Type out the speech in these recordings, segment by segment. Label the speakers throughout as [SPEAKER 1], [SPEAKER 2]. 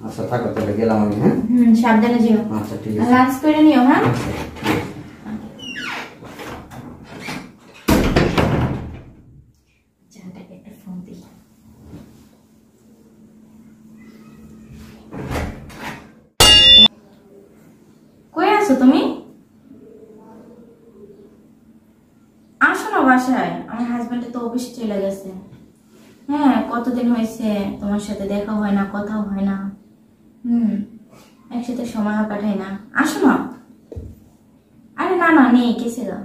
[SPEAKER 1] আচ্ছা থাকো তাহলে গেলাম আমি। হ্যাঁ
[SPEAKER 2] সাবধানে যেও।
[SPEAKER 1] আচ্ছা ঠিক আছে,
[SPEAKER 2] লাঞ্চ করে নিও। হ্যাঁ কই আছো তুমি? আসো না বাসায়, আমার হাজবেন্ড তো অফিসে চলে গেছে। হ্যাঁ কতদিন হয়েছে তোমার সাথে দেখা হয় না, কথাও হয় না। একসাথে সময় কাটাই না। আসো না। আরে না না নেই, কেসে গা,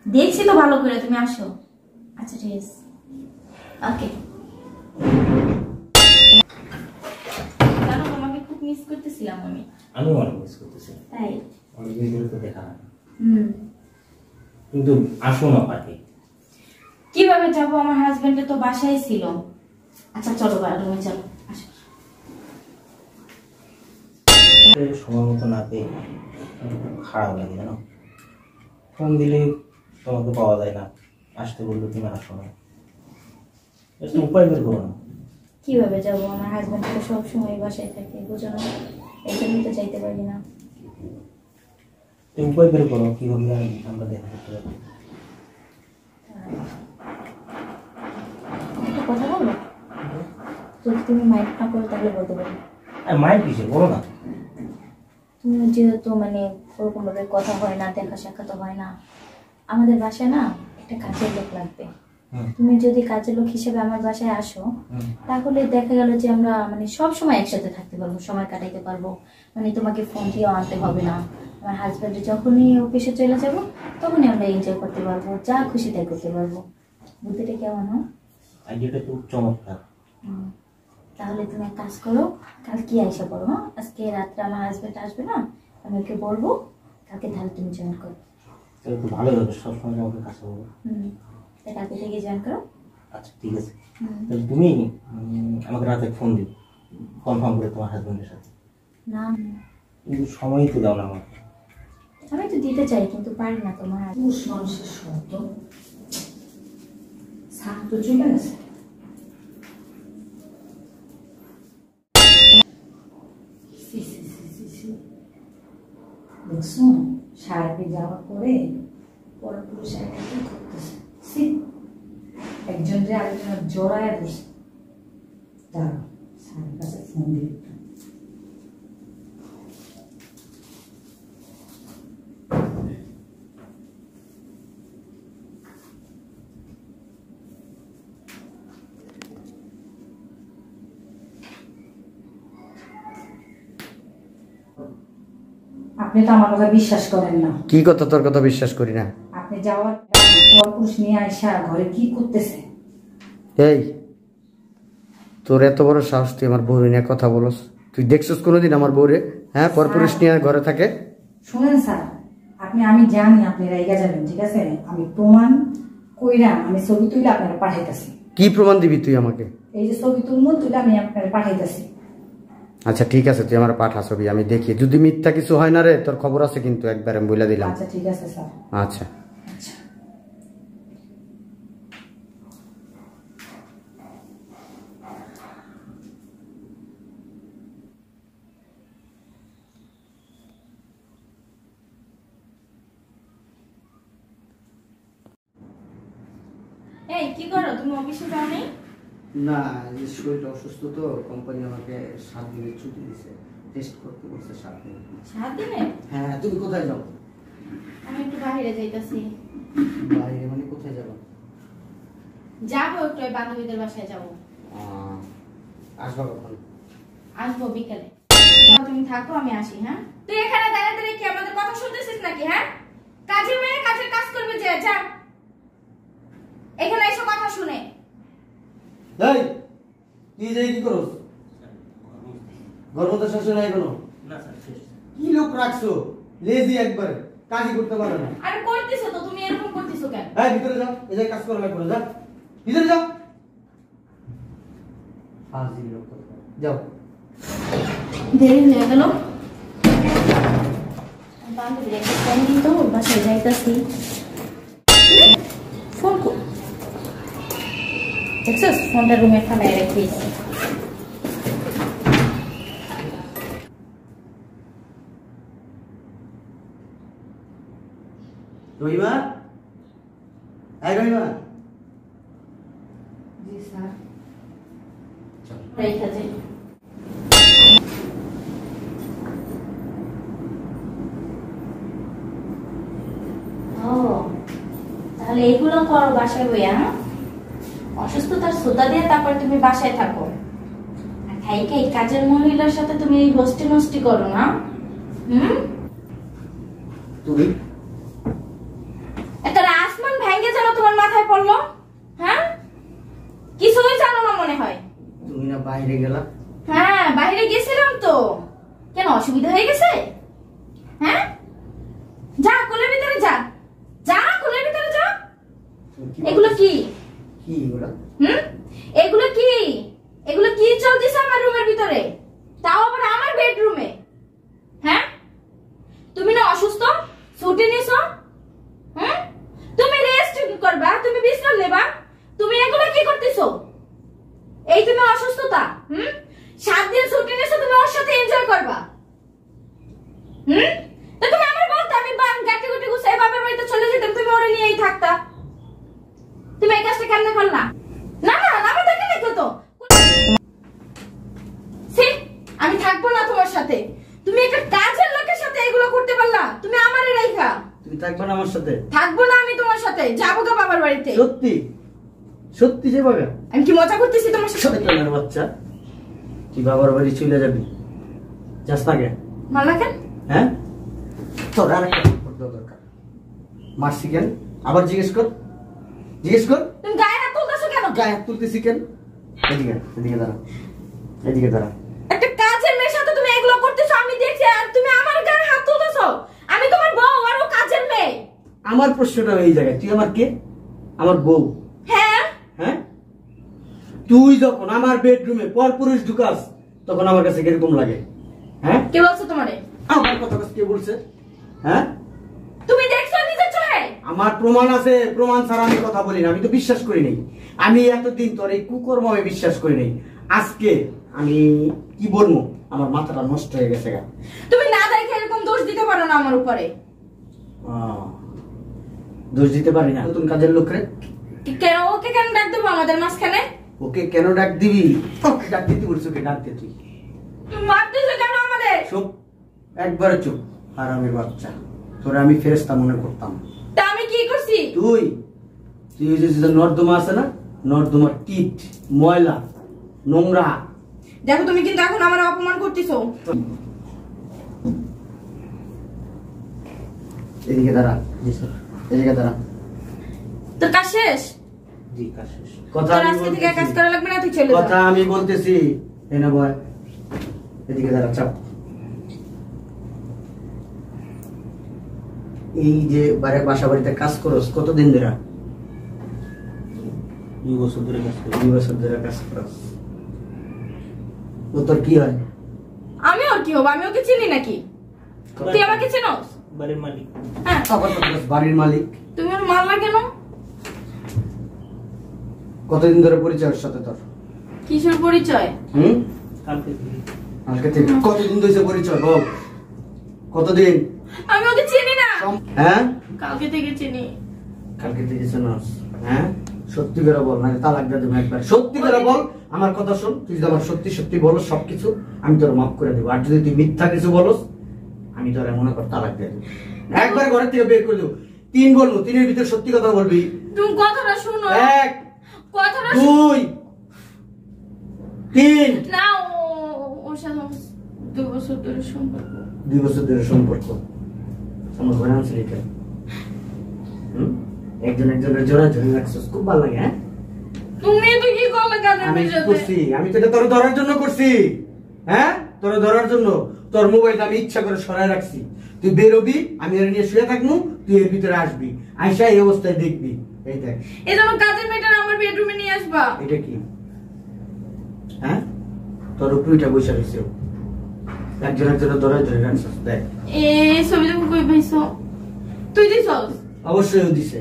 [SPEAKER 2] দেখছি তো ভালো করে, তুমি আসো। আচ্ছা ঠিক আছে, ওকে। জানো তোমাকে খুব মিস করতেছিলাম আমি।
[SPEAKER 3] আমিও অনেক মিস করতেছি।
[SPEAKER 2] তাই
[SPEAKER 3] অনেকদিন ধরে তো দেখা হয় না। কিন্তু আসো না পার্কে।
[SPEAKER 2] কিভাবে যাব, আমার হাজবেন্ড তো বাসায় ছিল। আচ্ছা চলো রুমে চলো, আসো।
[SPEAKER 3] সময় মতো না পেয়ে খারাপ লাগে জানো। ফোন দিলে তোমাকে পাওয়া যায় না, আসতে বললে তুমি আসো না। একটা উপায় বের করো না।
[SPEAKER 2] কিভাবে যাব, আমার হাজবেন্ড তো সবসময় বাসায় থাকে, বুঝো না, এই জন্যই তো যাইতে পারি না।
[SPEAKER 3] উপায় বের করো কিভাবে আমরা দেখা করতে পারি।
[SPEAKER 2] একটা কথা বলো, যদি তুমি মাইন্ড না করো তাহলে বলতে পারি।
[SPEAKER 3] মাইন্ড কিসে বলো না।
[SPEAKER 2] তুমি যেহেতু মানে ওরকম ভাবে কথা হয় না, দেখা সাক্ষাৎ হয় না, আমাদের বাসায় না একটা কাজের লোক লাগবে। তুমি যদি কাজের লোক হিসেবে আমার বাসায় আসো, তাহলে দেখা গেল যে আমরা মানে সব সময় একসাথে থাকতে পারবো, সময় কাটাইতে পারবো। মানে তোমাকে ফোন দিয়েও আনতে হবে না। আমার হাজব্যান্ড যখনই অফিসে চলে যাব তখনই আমরা এনজয় করতে পারবো, যা খুশি তাই করতে পারবো। বুদ্ধিটা কেমন? হয়
[SPEAKER 3] আইডিয়াটা তো চমৎকার।
[SPEAKER 2] তাহলে তুমি এক কাজ করো, কালকে আইসা পড়ো। হ্যাঁ আজকে রাত্রে আমার হাজব্যান্ড আসবে না, আমি ওকে বলবো, কালকে তাহলে তুমি জয়েন করো।
[SPEAKER 3] তাহলে তো ভালোই হবে, সবসময় আমাকে কাছে বলবো।
[SPEAKER 2] কালকে থেকে জয়েন করো।
[SPEAKER 3] আচ্ছা ঠিক আছে, তাহলে তুমি আমাকে রাতে ফোন দিও, কনফার্ম করে তোমার হাজবেন্ডের সাথে।
[SPEAKER 2] না
[SPEAKER 3] কিন্তু সময়ই তো দাও না আমাকে।
[SPEAKER 2] আমি তো দিতে চাই কিন্তু পারি না। তোমার
[SPEAKER 4] মানুষের শব্দ সাপ তো চলে গেছে। দেখছো সাহেবে যাওয়ার পরে পরপুরুষ কি করতেছে, একজন যে আরেকজন জড়ায় দিছে। দাঁড়াও সাহেবের কাছে ফোন দিয়ে আপনি তো আমার কথা বিশ্বাস করেন না।
[SPEAKER 1] কি কথা? তোর কথা বিশ্বাস করি না।
[SPEAKER 4] আপনি যাওয়ার পরপুরুষ নিয়ে আইসা ঘরে কি করতেছে?
[SPEAKER 1] এই তোর এত বড় সাহস, তুই আমার বউরে নিয়ে কথা বলস? তুই দেখছিস কোনোদিন আমার বউরে? হ্যাঁ পরপুরুষ নিয়ে ঘরে থাকে?
[SPEAKER 4] শুনেন স্যার, আমি জানি আপনি রাইগা যাবেন, ঠিক আছে? আমি প্রমাণ কইরা আমি ছবি তুলে আপনারা পাঠাইতেছি।
[SPEAKER 1] কি প্রমাণ দিবি তুই আমাকে?
[SPEAKER 4] এই যে ছবি তুলে আমি আপনারা পাঠাইতেছি।
[SPEAKER 1] আচ্ছা ঠিক আছে, তুই আমার পাঠা ছবি, আমি দেখি। যদি মিথ্যা কিছু হয় না রে, তোর খবর আছে কিন্তু, একবার আমি বলে দিলাম।
[SPEAKER 4] আচ্ছা ঠিক আছে স্যার।
[SPEAKER 1] আচ্ছা
[SPEAKER 4] আচ্ছা
[SPEAKER 2] এই কি করো তুমি, অফিসে যাও নি?
[SPEAKER 1] না, শরীরটা অসুস্থ তো, কোম্পানি আমাকে 7 দিনের ছুটি দিয়েছে, টেস্ট করতে বলছে 7 দিন।
[SPEAKER 2] 7 দিনে?
[SPEAKER 1] হ্যাঁ তুমি কোথায় যাও?
[SPEAKER 2] আমি একটু বাইরে যাইতাছি।
[SPEAKER 1] বাইরে মানে কোথায় যাবো?
[SPEAKER 2] যাবো একটু, ওই বান্ধবীদের বাসায় যাবো।
[SPEAKER 1] আসবা কখন?
[SPEAKER 2] আসবো বিকালে। তুমি থাকো, আমি আসি। হ্যাঁ তুই এখানে দাঁড়িয়ে দাঁড়িয়ে কি আমাদের কথা শুনতেছিস নাকি? হ্যাঁ কাজের মেয়ে কাজের কাজ করবে, যে যা এখানে এসে কথা শুনে।
[SPEAKER 1] এই তুই যাই কি করস? গর্ভতা শেষ নাই কোনো?
[SPEAKER 3] না স্যার শেষ।
[SPEAKER 1] কি লোক রাখছো, লেজি একবার, কাজই করতে পারে না।
[SPEAKER 2] আরে করতেছো তো, তুমি এরকম করতেছো কেন?
[SPEAKER 1] এই ভিতরে যাও, এই যে কাজ করা লাগবে, যা ভিতরে যাও। ফাজিল লোক, যাও।
[SPEAKER 2] দেরি হয়ে গেল। বান্ধবীর একটা ফোন দিত, বাসায় যাইতাছি। ফোন কর। দেখছিস ফোনটা রুমে ফেলে রেখেছি।
[SPEAKER 1] রহিমা, এই রহিমা।
[SPEAKER 4] জি স্যার।
[SPEAKER 2] রেখে যাই। ও তাহলে এগুলো করো বাসায় বইয়া, হ্যাঁ? অসুস্থতার সুতা দিয়ে তারপর তুমি বাসায় থাকো, আর খাই খাই কাজের মহিলার সাথে তুমি হোস্টি নষ্টি করো না।
[SPEAKER 1] তুমি
[SPEAKER 2] একটা আসমান ভেঙে যেন তোমার মাথায় পড়লো, হ্যাঁ? কিছুই জানো না মনে হয়।
[SPEAKER 1] তুমি না বাইরে গেলা?
[SPEAKER 2] হ্যাঁ বাইরে গেছিলাম তো, কেন অসুবিধা হয়ে গেছে? হ্যাঁ যা কোলের ভিতরে যা, যা কোলের ভিতরে যা। এগুলো কি?
[SPEAKER 1] কি এগুলো?
[SPEAKER 2] এগুলো কি? এগুলো কি চলতেছে আমার রুমের ভিতরে, তাও আবার আমার বেডরুমে? হ্যাঁ তুমি না অসুস্থ, ছুটি নিছো, তুমি রেস্ট করবা, তুমি বিশ্রাম নেবা, তুমি এগুলো কি করতেছো? এই তুমি অসুস্থতা, 7 দিন ছুটি নিছো, তুমি ওর সাথে এনজয় করবা। তো তুমি আমার বলতে আমি গাটি গুটি গুছাই বাবার বাড়িতে চলে যেতাম, তুমি ওরে নিয়েই থাকতা। তুমি এই কাজটা কেন করলা? না না আমি দেখে দেখো তো সে আমি থাকবো না তোমার সাথে। তুমি একটা কাজের লোকের সাথে এগুলো করতে পারলা? তুমি আমারে রাইখা
[SPEAKER 1] তুমি থাকবে না আমার সাথে?
[SPEAKER 2] থাকবো না আমি তোমার সাথে, যাবো গা বাবার বাড়িতে।
[SPEAKER 1] সত্যি সত্যি যাবে?
[SPEAKER 2] আমি কি মজা করতেছি তোমার সাথে?
[SPEAKER 1] শয়তানের বাচ্চা, তুই বাবার বাড়ি চলে যাবি, যাস না কেন?
[SPEAKER 2] মারলা কেন?
[SPEAKER 1] হ্যাঁ তোর আর একটা দরকার, মারছি কেন? আবার জিজ্ঞেস কর, জিজ্ঞেস কর।
[SPEAKER 2] তুমি গায়ে হাত তুলতেছো কেন?
[SPEAKER 1] গায়ে হাত তুলতেছি কেন? এদিকে এদিকে দাঁড়া, এদিকে দাঁড়া।
[SPEAKER 2] একটা কাজের মেয়ের সাথে তুমি এগুলো করতেছো আমি দেখছি, আর তুমি আমার গায়ে হাত তুলতেছো। আমি তোমার বউ আর ও কাজের মেয়ে।
[SPEAKER 1] আমার প্রশ্নটা এই জায়গায়, তুই আমার কে? আমার বউ।
[SPEAKER 2] হ্যাঁ
[SPEAKER 1] হ্যাঁ তুই যখন আমার বেডরুমে পরপুরুষ ঢুকাস তখন আমার কাছে কিরকম লাগে? হ্যাঁ
[SPEAKER 2] কে বলছো তোমারে?
[SPEAKER 1] আমার কথা কে বলছে? হ্যাঁ
[SPEAKER 2] তুমি দেখছো নিজের চোখে?
[SPEAKER 1] আমার প্রমাণ আছে, প্রমাণ ছাড়া আমি কথা বলি না। আমি তো বিশ্বাস করি নাই, আমি এতদিন তোর এই কুকর্ম আমি বিশ্বাস করি নাই। আজকে আমি কি বলবো, আমার মাথাটা নষ্ট হয়ে গেছে।
[SPEAKER 2] তুমি না দেখে এরকম দোষ দিতে পারো না আমার উপরে।
[SPEAKER 1] দোষ দিতে পারি না? নতুন কাজের লোক রে,
[SPEAKER 2] কেন ওকে কেন ডাক দেবো আমাদের মাঝখানে?
[SPEAKER 1] ওকে কেন ডাক দিবি? ওকে ডাক দিতে বলছো, ওকে ডাক দে তুই।
[SPEAKER 2] তুমি মারতেছো কেন আমাদের?
[SPEAKER 1] চুপ, একবারে চুপ। হারামির বাচ্চা, তোরে আমি ফেরেশতা মনে করতাম।
[SPEAKER 2] তা আমি কি করছি?
[SPEAKER 1] তুই তুই ওই যে নর্দমা আছে না, নর্দমার কিট, ময়লা নোংরা।
[SPEAKER 2] দেখো তুমি কিন্তু এখন আমার অপমান করতেছো।
[SPEAKER 1] এদিকে দাঁড়া। জি স্যার। এদিকে দাঁড়া।
[SPEAKER 2] তোর কাজ শেষ?
[SPEAKER 3] জি কাজ শেষ।
[SPEAKER 1] কথা
[SPEAKER 2] তোর
[SPEAKER 1] আমি
[SPEAKER 2] আজকে থেকে কাজ
[SPEAKER 1] বলতেছি,
[SPEAKER 2] করা লাগবে না, তুই চলে যা।
[SPEAKER 1] কথা আমি বলতেছি। এই না বয়, এদিকে দাঁড়া, চাপ। এই যে বাসা বাড়িতে কাজ করস কতদিন ধরে?
[SPEAKER 3] 2 বছর ধরে কাজ করি।
[SPEAKER 1] 2 বছর ধরে কাজ করস। ও তোর কি হয়?
[SPEAKER 2] আমি ওর কি হবো? আমি ওকে চিনি নাকি? তুই আমাকে চিনোস?
[SPEAKER 3] বাড়ির মালিক।
[SPEAKER 2] হ্যাঁ
[SPEAKER 1] আবার তোর বাড়ির মালিক।
[SPEAKER 2] তুমি ওর মারলা কেন?
[SPEAKER 1] কতদিন ধরে পরিচয় ওর সাথে তোর?
[SPEAKER 2] কিসের পরিচয়?
[SPEAKER 3] কালকে থেকে।
[SPEAKER 1] কালকে থেকে? কতদিন ধরে পরিচয় বল? কতদিন?
[SPEAKER 2] আমি ওকে চিনি না।
[SPEAKER 1] হ্যাঁ
[SPEAKER 2] কালকে থেকে চিনি।
[SPEAKER 1] কালকে থেকে চিনস? হ্যাঁ সত্যি করে বল, না তালাক দিয়ে দেবো একবার। সত্যি করে বল, আমার কথা শোন। তুই যদি আমার সত্যি সত্যি বলস সবকিছু, আমি তোর মাফ করে দেবো। আর যদি তুই মিথ্যা কিছু বলস, আমি তোর মনে কর তালাক দিয়ে দেবো, একবার ঘরের থেকে বের করে দেবো। 3 বলবো, 3-এর ভিতরে সত্যি কথা বলবি।
[SPEAKER 2] তুমি কথাটা শুনো।
[SPEAKER 1] 1
[SPEAKER 2] কথাটা
[SPEAKER 1] 2 3।
[SPEAKER 2] না ওর সাথে আমার 2 বছর ধরে সম্পর্ক।
[SPEAKER 1] 2 বছর ধরে সম্পর্ক? আমার ঘরে আনছিলি কেন? একজন একজনের জোড়া জড়ি রাখছিস, খুব ভালো লাগে। হ্যাঁ
[SPEAKER 2] তুমি তো কি করলে কাজের
[SPEAKER 1] আমি
[SPEAKER 2] মেয়ের
[SPEAKER 1] কি
[SPEAKER 2] সাথে?
[SPEAKER 1] করছি? আমি তো এটা তোর ধরার জন্য করছি। হ্যাঁ তোর ধরার জন্য। তোর মোবাইলটা আমি ইচ্ছা করে সরাই রাখছি। তুই বেরোবি, আমি এর নিয়ে শুয়ে থাকবো, তুই এর ভিতরে আসবি, আইসা এই অবস্থায় দেখবি। এই দেখ,
[SPEAKER 2] এই জন্য কাজের মেয়েটা আমার বেডরুমে নিয়ে আসবা।
[SPEAKER 1] এটা কি? হ্যাঁ তোর উপরিটা বসে রয়েছে, একজন একজনের ধরে ধরে রাখছিস। দেখ
[SPEAKER 2] এই ছবিটা কই পাইছো? তুই দিছস?
[SPEAKER 1] অবশ্যই ও দিছে।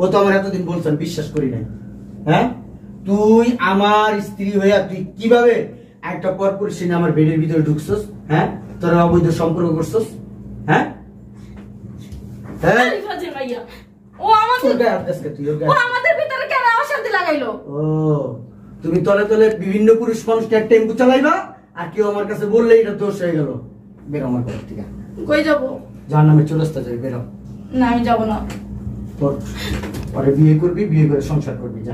[SPEAKER 1] ও তো আমার এতদিন বলছেন, বিশ্বাস করি নাই। হ্যাঁ তুই আমার স্ত্রী হইয়া তুই কিভাবে একটা পরপুরুষ এনে আমার বেডের ভিতরে ঢুকছস? হ্যাঁ, তোরা অবৈধ সম্পর্ক করছস? হ্যাঁ হ্যাঁ,
[SPEAKER 5] ফাজিল ভাইয়া ও
[SPEAKER 1] তোর
[SPEAKER 5] আমাদের
[SPEAKER 1] গায়ে হাত দিস কে তুই? ওর গায়ে
[SPEAKER 5] ও
[SPEAKER 1] হাত-
[SPEAKER 5] আমাদের ভিতরে কেন অশান্তি লাগাইলো?
[SPEAKER 1] ও, তুমি তলে তলে বিভিন্ন পুরুষ মানুষকে একটা টেম্পু চালাইবা, আর কেউ আমার কাছে বললে এটা দোষ হয়ে গেল। বেরো আমার ঘর থেকে,
[SPEAKER 5] কই যাবো?
[SPEAKER 1] যার নামে চলে আসতে যাবি, বেরো।
[SPEAKER 5] না আমি যাবো না।
[SPEAKER 1] তোর পরে বিয়ে করবি, বিয়ে করে সংসার করবি, যা।